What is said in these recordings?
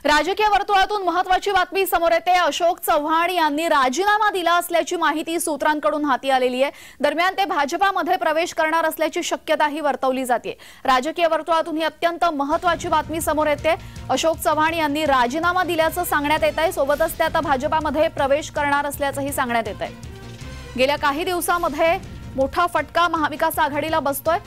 राजकीय वर्तुळातून महत्त्वाची बातमी समोर येते। अशोक चव्हाण यांनी राजीनामा दिला असल्याची माहिती सूत्रांकडून हाती आलेली आहे। दरम्यान ते भाजपामध्ये प्रवेश करणार असल्याची शक्यताही वर्तवली जाते। राजकीय वर्तुळातून ही अत्यंत महत्त्वाची बातमी समोर येते। अशोक चव्हाण यांनी राजीनामा दिल्याचं सांगण्यात येत आहे। सोबतच ते आता भाजपामध्ये प्रवेश करणार असल्याचंही सांगण्यात येत आहे। गेल्या काही दिवसांमध्ये मोठा फटका महाविकास आघाडीला बसतोय।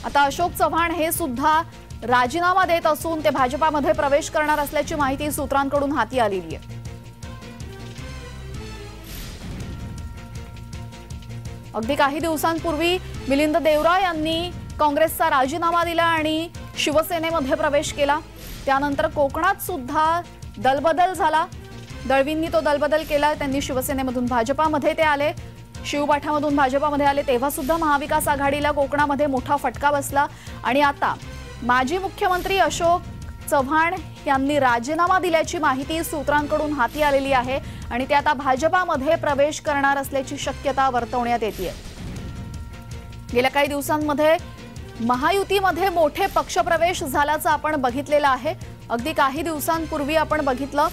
आता अशोक चव्हाण हे सुद्धा राजीनामा देत असून ते भाजपामध्ये प्रवेश करणार असल्याची माहिती सूत्रांकडून हाती आलेली आहे। अगदी काही दिवसांपूर्वी मिलिंद देवरा यांनी काँग्रेसचा राजीनामा दिला आणि शिवसेनेमध्ये प्रवेश केला। त्यानंतर कोकणात सुद्धा दलबदल झाला। दळवींनी तो दलबदल केला। त्यांनी शिवसेनेमधून भाजपामध्ये ते आले, शिवबाठामधून भाजपामध्ये आले। तेव्हा सुद्धा महाविकास आघाडीला कोकणामध्ये मोठा फटका बसला आणि आता माजी मुख्यमंत्री अशोक चव्हाण यांनी राजीनामा दिल्याची माहिती सूत्रांकडून हाती आलेली आहे आणि ते आता भाजपामध्ये प्रवेश करणार असल्याची शक्यता वर्तवण्यात येते। गेल्या काही दिवसांमध्ये महायुतीमध्ये मोठे पक्षप्रवेश झाल्याचं आपण बघितलेलं आहे। अगदी काही दिवसांपूर्वी आपण बघितलं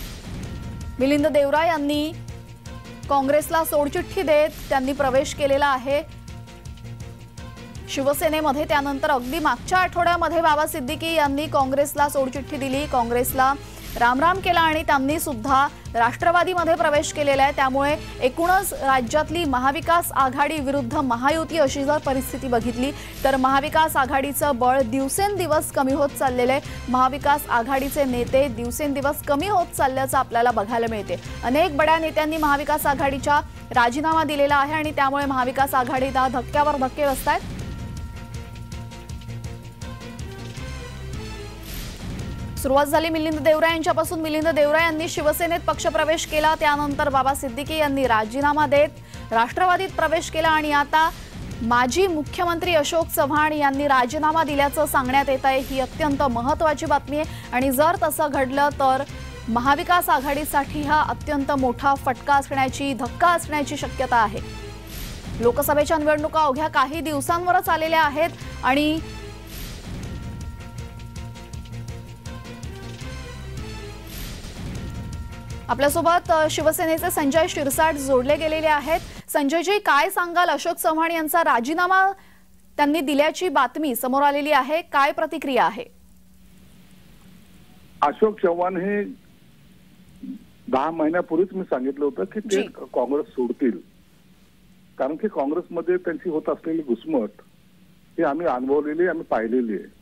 मिलिंद देवरा यांनी काँग्रेसला सोडचिठ्ठी देत त्यांनी प्रवेश केलेला आहे शिवसेनेमध्ये। त्यानंतर अगदी मागच्या आठवड्यामध्ये बाबा सिद्दीकी यांनी काँग्रेसला सोडचिठ्ठी दिली, काँग्रेसला रामराम केला आणि त्यांनी सुद्धा राष्ट्रवादीमध्ये प्रवेश केलेला आहे। त्यामुळे एकूणच राज्यातली महाविकास आघाडी विरुद्ध महायुती अशी जर परिस्थिती बघितली तर महाविकास आघाडीचं बळ दिवसेंदिवस कमी होत चाललेलं आहे। महाविकास आघाडीचे नेते दिवसेंदिवस कमी होत चालल्याचं आपल्याला बघायला मिळते। अनेक बड्या नेत्यांनी महाविकास आघाडीचा राजीनामा दिलेला आहे आणि त्यामुळे महाविकास आघाडीला धक्क्यावर धक्के बसतायत। सुरुवात झाली मिलिंद देवरा यांच्यापासून। मिलिंद देवरा यांनी शिवसेनेत पक्षप्रवेश केला, त्यानंतर बाबा सिद्दीकी यांनी राजीनामा देत राष्ट्रवादीत प्रवेश केला आणि आता माजी मुख्यमंत्री अशोक चव्हाण यांनी राजीनामा दिल्याचं सांगण्यात येत आहे। ही अत्यंत महत्त्वाची बातमी आहे आणि जर तसं घडलं तर महाविकास आघाडीसाठी हा अत्यंत मोठा फटका असण्याची, धक्का असण्याची शक्यता आहे। लोकसभेच्या निवडणुका अवघ्या काही दिवसांवरच आलेल्या आहेत आणि आपल्यासोबत शिवसेनेचे संजय शिरसाट जोडले गेलेले आहेत। संजयजी, काय सांगाल? अशोक चव्हाण यांचा राजीनामा त्यांनी दिल्याची बातमी समोर आलेली आहे, काय प्रतिक्रिया आहे? अशोक चव्हाण हे 10 महिन्यापूर्वीच मी सांगितलं होतं की ते काँग्रेस सोडतील, कारण की काँग्रेसमध्ये त्यांची होत असलेली घुसमट ही आम्ही अनुभवलेली, आम्ही पाहिलेली आहे।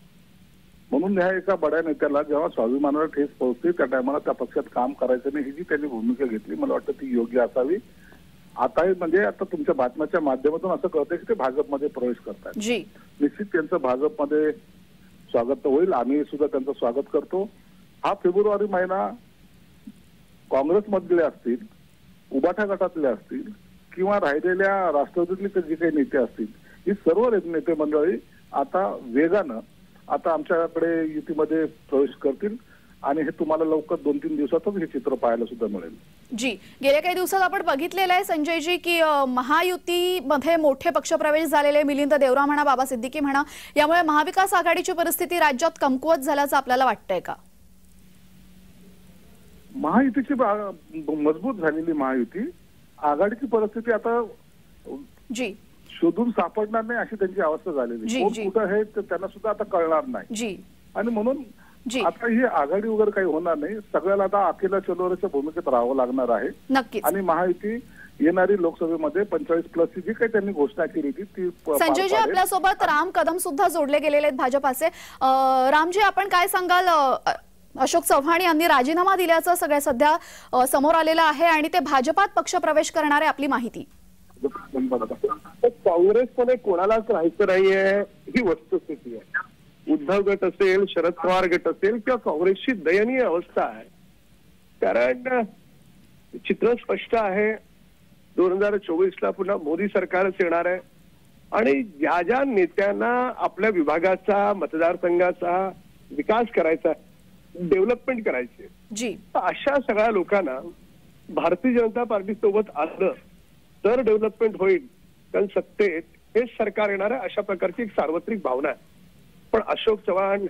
म्हणून ह्या एका बड्या नेत्याला जेव्हा स्वाभिमानाला ठेच पोहोचते त्या टायमाला त्या पक्षात काम करायचं नाही ही जी त्यांनी भूमिका घेतली, मला वाटतं ती योग्य असावी। आता म्हणजे आता तुमच्या बातम्याच्या माध्यमातून असं कळतंय की ते भाजपमध्ये प्रवेश करतात। निश्चित त्यांचं भाजपमध्ये स्वागत होईल, आम्ही सुद्धा त्यांचं स्वागत करतो। हा फेब्रुवारी महिना काँग्रेसमधले असतील, उबाठा गटातले असतील किंवा राहिलेल्या राष्ट्रवादीतले जे काही नेते असतील, ही सर्व नेते मंडळी आता वेगानं आता आमच्याकडे युतीमध्ये प्रवेश करतील आणि हे तुम्हाला लवकर 2-3 दिवसातच हे चित्र पाहायला सुद्धा मिळेल। जी, गेल्या काही दिवसात आपण बघितलेलं आहे संजयजी की महायुतीमध्ये मोठे पक्षप्रवेश झालेले, मिलिंद देवरा म्हणा, बाबा सिद्दीकी म्हणा, यामुळे महाविकास आघाडीची परिस्थिती राज्यात कमकुवत झाल्याचं आपल्याला वाटतंय का? महायुतीची मजबूत झालेली महायुती आघाडीची परिस्थिती आता शोधून सापडणार नाही अशी त्यांची अवस्था झालेली। कोण कुठं आहे तर त्यांना सुद्धा आता कळणार नाही आणि म्हणून आता ही आघाडी वगैरे काही होणार नाही। सगळ्याला आता अकेला चलोरेच्या भूमिकेत राहावं लागणार आहे आणि महायुती येणारी लोकसभेमध्ये 45+ जी काही त्यांनी घोषणा केली होती ती। संजयजी, आपल्यासोबत राम कदम सुद्धा जोडले गेलेले आहेत भाजपाचे। रामजी, आपण काय सांगाल? अशोक चव्हाण यांनी राजीनामा दिल्याचं सगळं सध्या समोर आलेलं आहे आणि ते भाजपात पक्षप्रवेश करणारे, आपली माहिती? काँग्रेसमध्ये कोणालाच राहायचं नाहीये ही वस्तुस्थिती आहे। उद्धव गट असेल, शरद पवार गट असेल किंवा काँग्रेसची दयनीय अवस्था आहे। कारण चित्र स्पष्ट आहे, 2024ला पुन्हा मोदी सरकारच येणार आहे आणि ज्या ज्या नेत्यांना आपल्या विभागाचा, मतदारसंघाचा विकास करायचा, डेव्हलपमेंट करायचे, अशा सगळ्या लोकांना भारतीय जनता पार्टी सोबत आलं तर डेव्हलपमेंट होईल, कारण सत्तेत हेच सरकार येणार आहे अशा प्रकारची एक सार्वत्रिक भावना आहे। पण अशोक चव्हाण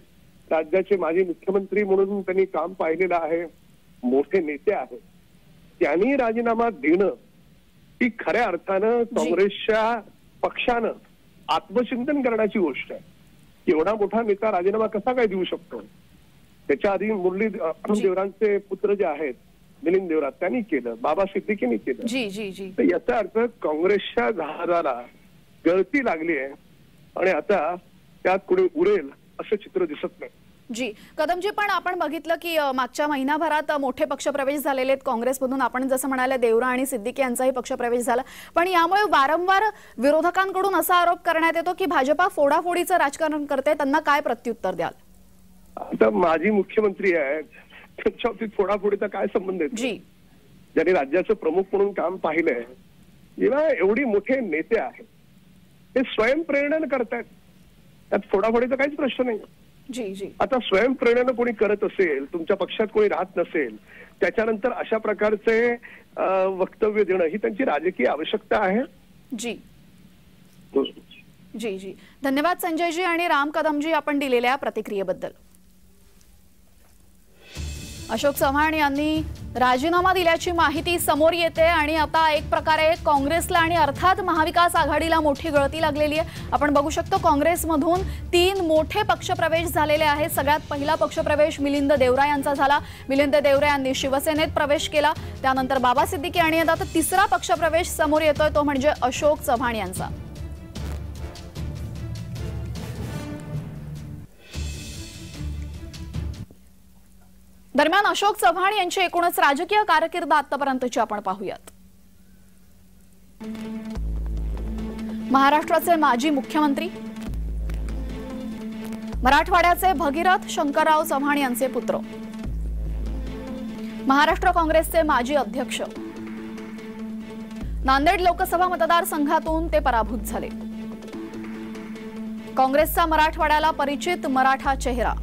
राज्याचे माजी मुख्यमंत्री म्हणून त्यांनी काम पाहिलेलं आहे, मोठे नेते आहेत, त्यांनी राजीनामा देणं ही खऱ्या अर्थानं काँग्रेसच्या पक्षानं आत्मचिंतन करण्याची गोष्ट आहे. एवढा मोठा नेता राजीनामा कसा काय देऊ शकतो? त्याच्या आधी मुरली देवरांचे पुत्र जे आहेत मिलिंद देवरा त्यांनी केलं, बाबा सिद्दीकींनी केलं. जी जी जी तर याचा अर्थ काँग्रेसच्या जहाजाला गळती लागली आहे आणि आता त्यात कुठे उरेल असं चित्र दिसत नाही. जी कदमजी, पण आपण बघितलं की मागच्या महिनाभरात मोठे पक्षप्रवेश झालेले आहेत काँग्रेसमधून. आपण जसं म्हणाले देवरा आणि सिद्दीकी यांचाही पक्षप्रवेश झाला, पण यामुळे वारंवार विरोधकांकडून असा आरोप करण्यात येतो की भाजपा फोडाफोडीचं राजकारण करते. त्यांना काय प्रत्युत्तर द्याल? आता माजी मुख्यमंत्री आहेत, त्यांच्या बाबतीत फोडाफोडीचा काय संबंध आहे? जी, ज्यांनी राज्याचं प्रमुख म्हणून काम पाहिलंय, जेव्हा एवढी मोठे नेते आहेत ते स्वयंप्रेरणेनं करतायत, त्यात फोडाफोडीचा काहीच प्रश्न नाही. जी जी आता स्वयंप्रेरणेनं कोणी करत असेल, तुमच्या पक्षात कोणी राहत नसेल, त्याच्यानंतर अशा प्रकारचे वक्तव्य देणं ही त्यांची राजकीय आवश्यकता आहे. जी जी जी धन्यवाद संजयजी आणि राम कदमजी आपण दिलेल्या प्रतिक्रियेबद्दल. अशोक चव्हाण यांनी राजीनामा दिल्याची माहिती समोर येते आणि आता एक प्रकारे काँग्रेसला आणि अर्थात महाविकास आघाडीला मोठी गळती लागलेली आहे. आपण बघू शकतो काँग्रेसमधून 3 मोठे पक्षप्रवेश झालेले आहेत. सगळ्यात पहिला पक्षप्रवेश मिलिंद देवरा यांचा झाला. मिलिंद देवरा यांनी शिवसेनेत प्रवेश केला, त्यानंतर बाबा सिद्दीकी आणि आता तिसरा पक्षप्रवेश समोर येतोय तो म्हणजे अशोक चव्हाण यांचा. दरम्यान अशोक चव्हाण यांची एकूणच राजकीय कारकीर्द आतापर्यंतची आपण पाहूयात. महाराष्ट्राचे माजी मुख्यमंत्री, मराठवाड्याचे भगीरथ शंकरराव चव्हाण यांचे पुत्र, महाराष्ट्र काँग्रेसचे माजी अध्यक्ष, नांदेड लोकसभा मतदारसंघातून ते पराभूत झाले. काँग्रेसचा मराठवाड्याला परिचित मराठा चेहरा,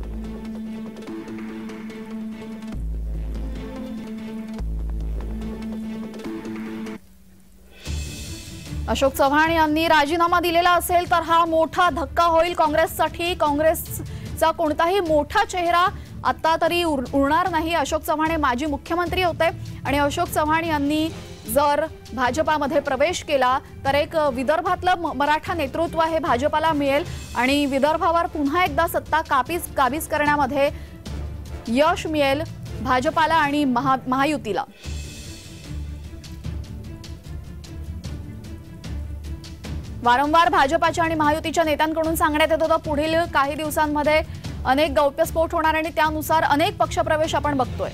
अशोक चव्हाण यांनी राजीनामा दिलेला असेल तर हा मोठा धक्का होईल काँग्रेससाठी. काँग्रेसचा कोणताही मोठा चेहरा आता तरी उरणार नाही. अशोक चव्हाण हे माजी मुख्यमंत्री होते आणि अशोक चव्हाण यांनी जर भाजपामध्ये प्रवेश केला तर एक विदर्भातलं मराठा नेतृत्व हे भाजपाला मिळेल आणि विदर्भावर पुन्हा एकदा सत्ता काबीज करण्यामध्ये यश मिळेल भाजपाला आणि महायुतीला. वारंवार भाजपाच्या आणि महायुतीच्या नेत्यांकडून सांगण्यात येत होतं पुढील काही दिवसांमध्ये अनेक गौप्यस्फोट होणार आणि त्यानुसार अनेक पक्षप्रवेश आपण बघतोय.